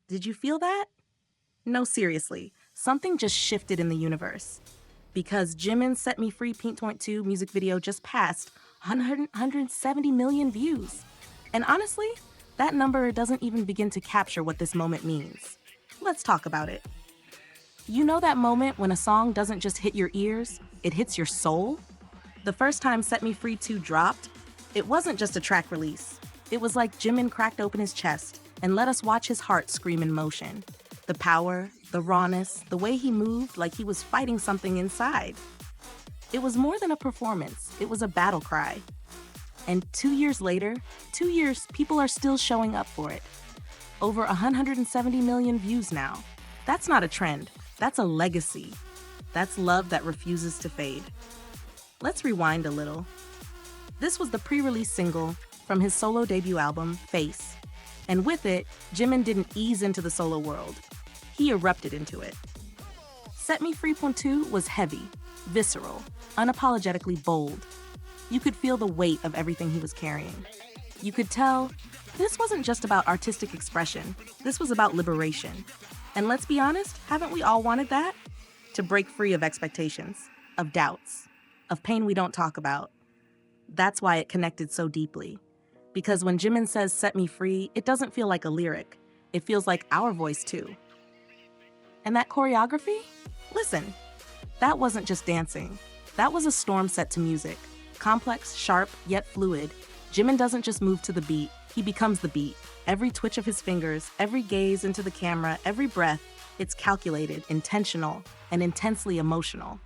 Did you feel that? No, seriously, something just shifted in the universe. Because Jimin's Set Me Free Pt.2 music video just passed 170 million views. And honestly, that number doesn't even begin to capture what this moment means. Let's talk about it. You know that moment when a song doesn't just hit your ears, it hits your soul? The first time Set Me Free 2 dropped, it wasn't just a track release. It was like Jimin cracked open his chest and let us watch his heart scream in motion. The power, the rawness, the way he moved like he was fighting something inside. It was more than a performance, it was a battle cry. And 2 years later, 2 years, people are still showing up for it. Over 170 million views now. That's not a trend, that's a legacy. That's love that refuses to fade. Let's rewind a little. This was the pre-release single from his solo debut album, Face. And with it, Jimin didn't ease into the solo world. He erupted into it. Set Me Free Pt.2 was heavy, visceral, unapologetically bold. You could feel the weight of everything he was carrying. You could tell this wasn't just about artistic expression, this was about liberation. And let's be honest, haven't we all wanted that? To break free of expectations, of doubts, of pain we don't talk about. That's why it connected so deeply. Because when Jimin says set me free, it doesn't feel like a lyric. It feels like our voice too. And that choreography? Listen, that wasn't just dancing. That was a storm set to music. Complex, sharp, yet fluid. Jimin doesn't just move to the beat, he becomes the beat. Every twitch of his fingers, every gaze into the camera, every breath, it's calculated, intentional, and intensely emotional.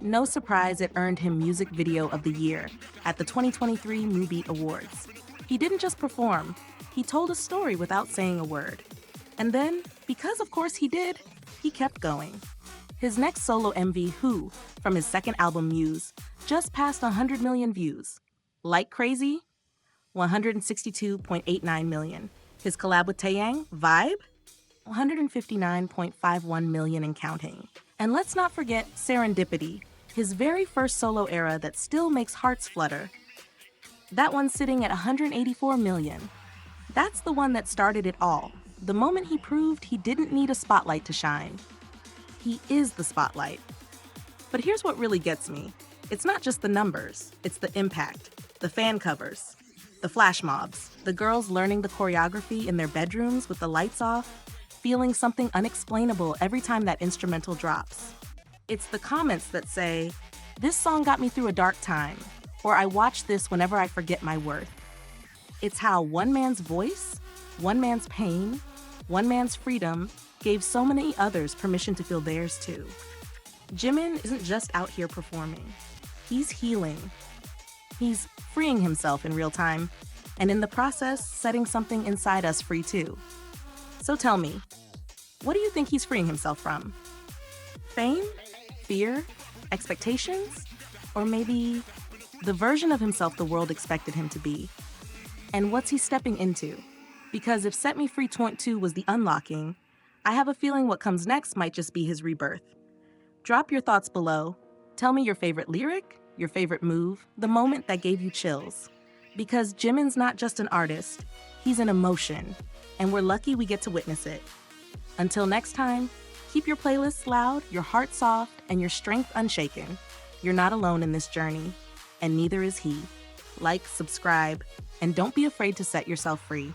No surprise it earned him Music Video of the Year at the 2023 MUBI Awards. He didn't just perform, he told a story without saying a word. And then, because of course he did, he kept going. His next solo MV, Who, from his second album Muse, just passed 100 million views. Like crazy? 162.89 million. His collab with Taeyang, Vibe? 159.51 million and counting. And let's not forget Serendipity, his very first solo era that still makes hearts flutter. That one's sitting at 184 million. That's the one that started it all. The moment he proved he didn't need a spotlight to shine. He is the spotlight. But here's what really gets me. It's not just the numbers, it's the impact, the fan covers, the flash mobs, the girls learning the choreography in their bedrooms with the lights off, feeling something unexplainable every time that instrumental drops. It's the comments that say, "This song got me through a dark time," or "I watch this whenever I forget my worth." It's how one man's voice, one man's pain, one man's freedom gave so many others permission to feel theirs too. Jimin isn't just out here performing. He's healing. He's freeing himself in real time, and in the process, setting something inside us free too. So tell me, what do you think he's freeing himself from? Fame? Fear? Expectations? Or maybe the version of himself the world expected him to be? And what's he stepping into? Because if Set Me Free Pt.2 was the unlocking, I have a feeling what comes next might just be his rebirth. Drop your thoughts below. Tell me your favorite lyric, your favorite move, the moment that gave you chills. Because Jimin's not just an artist, he's an emotion, and we're lucky we get to witness it. Until next time, keep your playlists loud, your heart soft, and your strength unshaken. You're not alone in this journey, and neither is he. Like, subscribe, and don't be afraid to set yourself free.